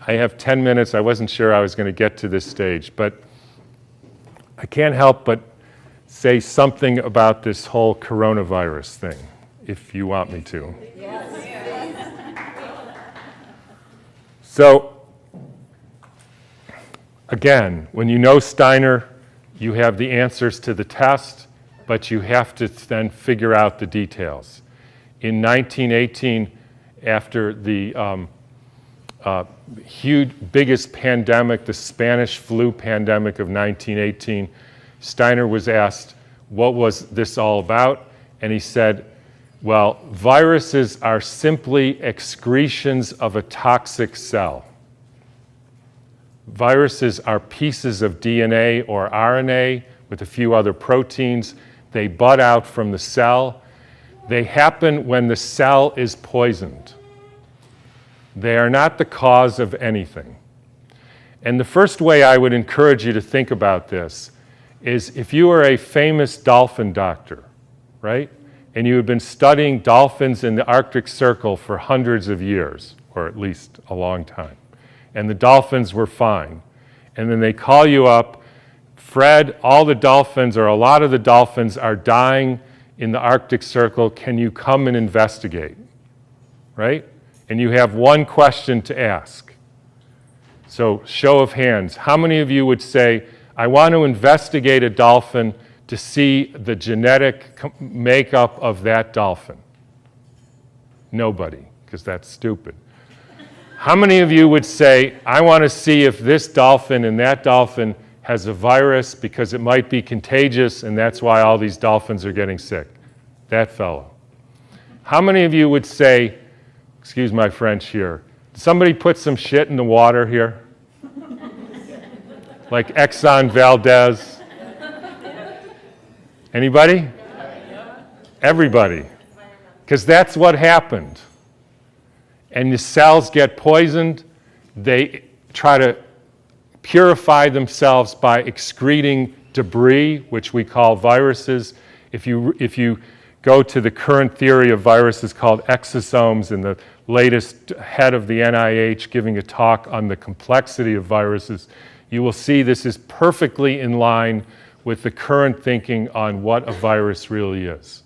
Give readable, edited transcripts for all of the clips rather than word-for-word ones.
I have 10 minutes. I wasn't sure I was going to get to this stage, but I can't help but say something about this whole coronavirus thing, if you want me to. Yes. So, again, when you know Steiner, you have the answers to the test, but you have to then figure out the details. In 1918, after the biggest pandemic, the Spanish flu pandemic of 1918, Steiner was asked, what was this all about? And he said, well, viruses are simply excretions of a toxic cell. Viruses are pieces of DNA or RNA with a few other proteins. They bud out from the cell. They happen when the cell is poisoned. They are not the cause of anything. And the first way I would encourage you to think about this is if you are a famous dolphin doctor, right? And you have been studying dolphins in the Arctic Circle for hundreds of years, or at least a long time, and the dolphins were fine. And then they call you up, Fred, all the dolphins, or a lot of the dolphins are dying in the Arctic Circle. Can you come and investigate? Right? And you have one question to ask. So, show of hands. How many of you would say, I want to investigate a dolphin to see the genetic makeup of that dolphin? Nobody, because that's stupid. How many of you would say, I want to see if this dolphin and that dolphin has a virus because it might be contagious and that's why all these dolphins are getting sick? That fellow. How many of you would say, excuse my French here, somebody put some shit in the water here? Like Exxon Valdez? Anybody? Everybody. Because that's what happened. And the cells get poisoned. They try to purify themselves by excreting debris, which we call viruses. If you go to the current theory of viruses called exosomes, and the latest head of the NIH giving a talk on the complexity of viruses, you will see this is perfectly in line with the current thinking on what a virus really is.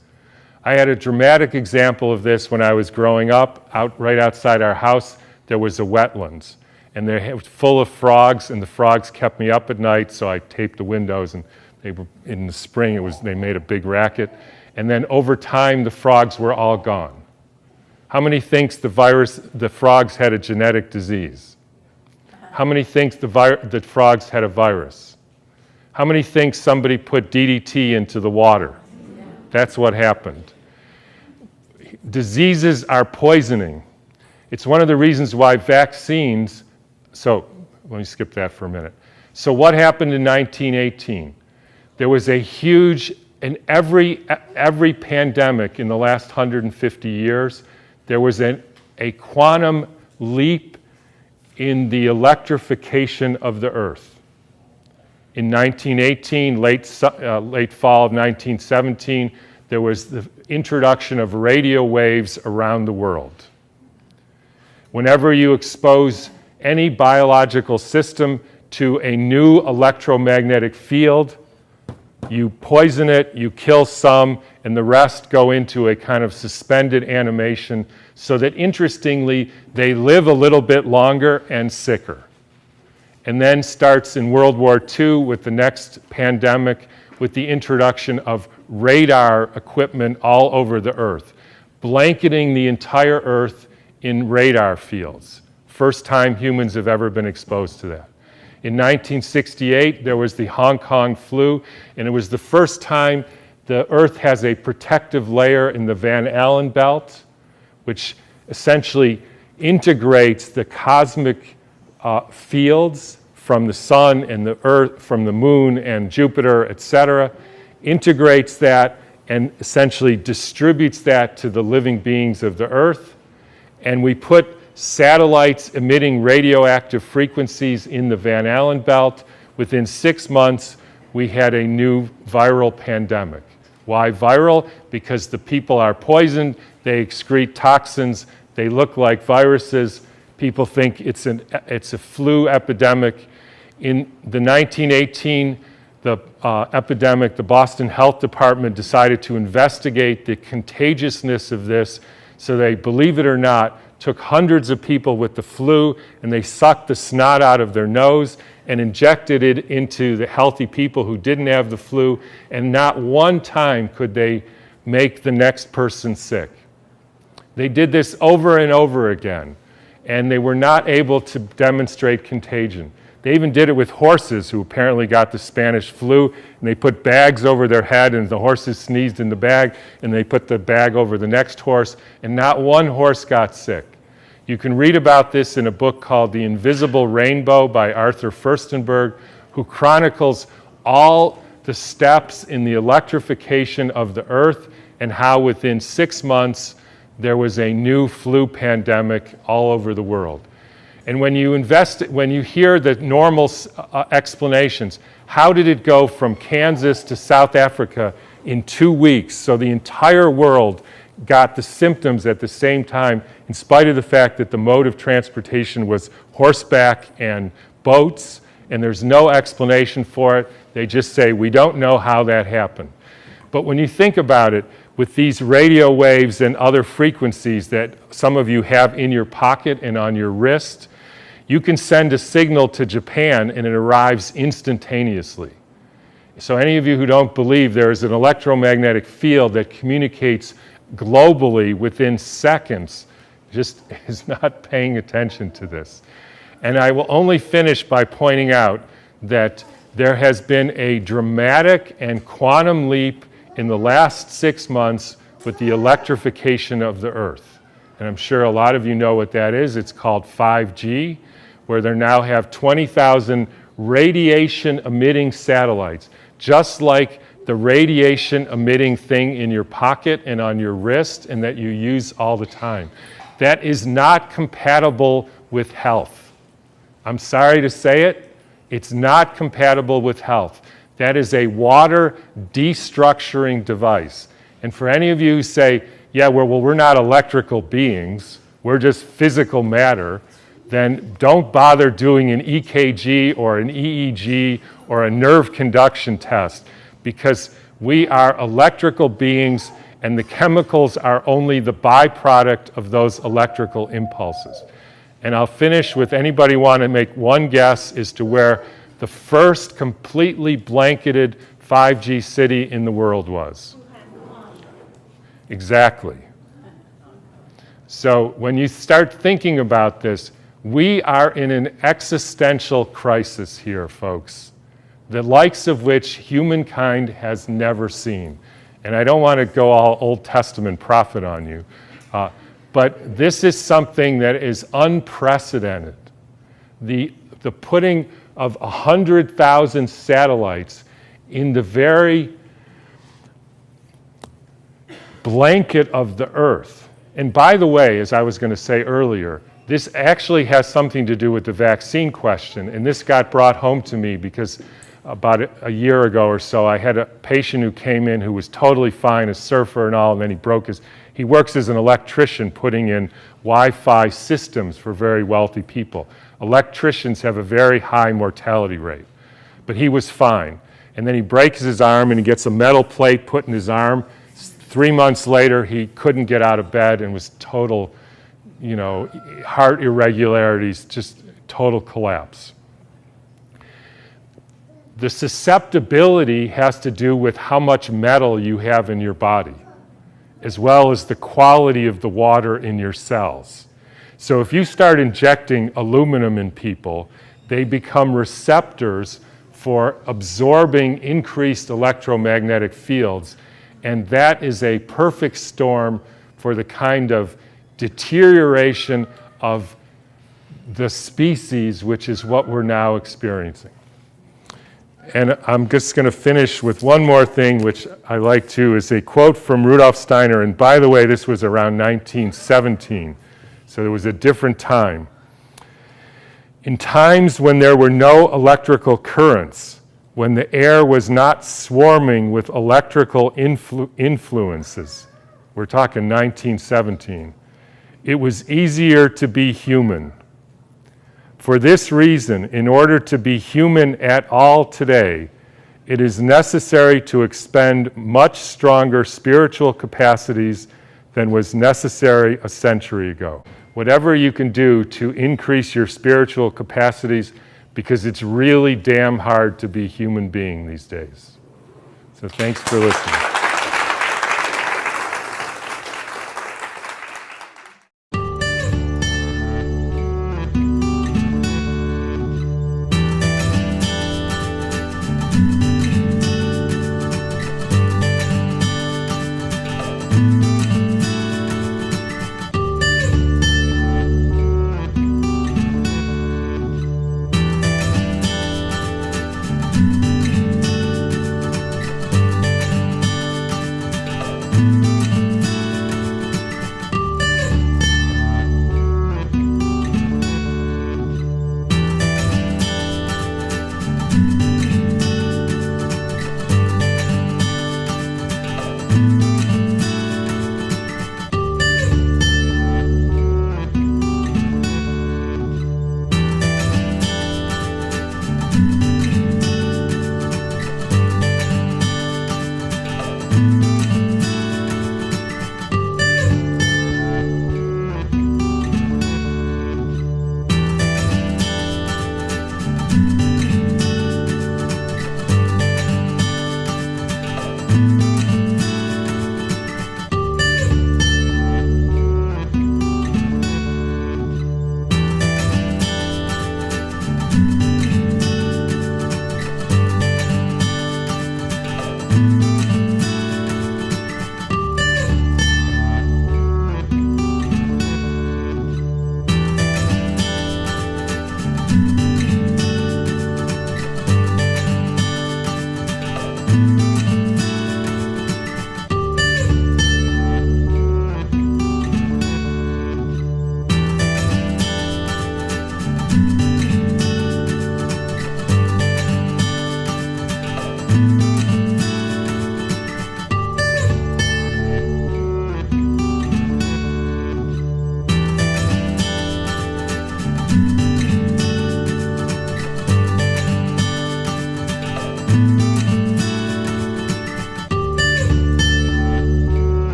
I had a dramatic example of this when I was growing up. Right outside our house, there was a wetlands, and it was full of frogs, and the frogs kept me up at night, so I taped the windows, and in the spring they made a big racket. And then over time, the frogs were all gone. How many thinks the frogs had a genetic disease? How many thinks the frogs had a virus? How many think somebody put DDT into the water? That's what happened. Diseases are poisoning. It's one of the reasons why vaccines, so let me skip that for a minute. So what happened in 1918? There was a huge, in every pandemic in the last 150 years, there was a quantum leap in the electrification of the Earth. In 1918, late fall of 1917, there was the introduction of radio waves around the world. Whenever you expose any biological system to a new electromagnetic field, you poison it, you kill some, and the rest go into a kind of suspended animation so that, interestingly, they live a little bit longer and sicker. And then starts in World War II with the next pandemic with the introduction of radar equipment all over the Earth, blanketing the entire Earth in radar fields. First time humans have ever been exposed to that. In 1968, there was the Hong Kong flu, and it was the first time the Earth has a protective layer in the Van Allen belt, which essentially integrates the cosmic fields from the sun and the Earth, from the moon and Jupiter, etc., integrates that and essentially distributes that to the living beings of the Earth. And we put satellites emitting radioactive frequencies in the Van Allen belt. Within 6 months, we had a new viral pandemic. Why viral? Because the people are poisoned, they excrete toxins, they look like viruses. People think it's a flu epidemic. In the 1918 epidemic, the Boston Health Department decided to investigate the contagiousness of this. So they, believe it or not, took hundreds of people with the flu and they sucked the snot out of their nose and injected it into the healthy people who didn't have the flu, and not one time could they make the next person sick. They did this over and over again, and they were not able to demonstrate contagion. They even did it with horses who apparently got the Spanish flu, and they put bags over their head, and the horses sneezed in the bag, and they put the bag over the next horse, and not one horse got sick. You can read about this in a book called The Invisible Rainbow by Arthur Furstenberg, who chronicles all the steps in the electrification of the earth and how within 6 months there was a new flu pandemic all over the world. And when you hear the normal explanations, how did it go from Kansas to South Africa in 2 weeks? So the entire world got the symptoms at the same time, in spite of the fact that the mode of transportation was horseback and boats, and there's no explanation for it. They just say, we don't know how that happened. But when you think about it, with these radio waves and other frequencies that some of you have in your pocket and on your wrist, you can send a signal to Japan and it arrives instantaneously. So any of you who don't believe, there is an electromagnetic field that communicates globally within seconds, just is not paying attention to this. And I will only finish by pointing out that there has been a dramatic and quantum leap in the last 6 months with the electrification of the earth. And I'm sure a lot of you know what that is. It's called 5G, where they now have 20,000 radiation-emitting satellites, just like the radiation-emitting thing in your pocket and on your wrist and that you use all the time. That is not compatible with health. I'm sorry to say it, it's not compatible with health. That is a water destructuring device. And for any of you who say, yeah, well, we're not electrical beings, we're just physical matter, then don't bother doing an EKG or an EEG or a nerve conduction test, because we are electrical beings and the chemicals are only the byproduct of those electrical impulses. And I'll finish with, anybody want to make one guess as to where the first completely blanketed 5G city in the world was? Exactly. So when you start thinking about this, we are in an existential crisis here, folks, the likes of which humankind has never seen. And I don't want to go all Old Testament prophet on you, but this is something that is unprecedented. The putting of 100,000 satellites in the very blanket of the earth. And by the way, as I was going to say earlier, this actually has something to do with the vaccine question, and this got brought home to me because about a year ago or so, I had a patient who came in who was totally fine, a surfer and all, and then he works as an electrician putting in Wi-Fi systems for very wealthy people. Electricians have a very high mortality rate, but he was fine. And then he breaks his arm and he gets a metal plate put in his arm. 3 months later, he couldn't get out of bed and was total, heart irregularities, just total collapse. The susceptibility has to do with how much metal you have in your body, as well as the quality of the water in your cells. So if you start injecting aluminum in people, they become receptors for absorbing increased electromagnetic fields, and that is a perfect storm for the kind of deterioration of the species, which is what we're now experiencing. And I'm just going to finish with one more thing, which I like too, is a quote from Rudolf Steiner. And by the way, this was around 1917, so there was a different time. In times when there were no electrical currents, when the air was not swarming with electrical influences, we're talking 1917, it was easier to be human. For this reason, in order to be human at all today, it is necessary to expend much stronger spiritual capacities than was necessary a century ago. Whatever you can do to increase your spiritual capacities, because it's really damn hard to be a human being these days. So thanks for listening.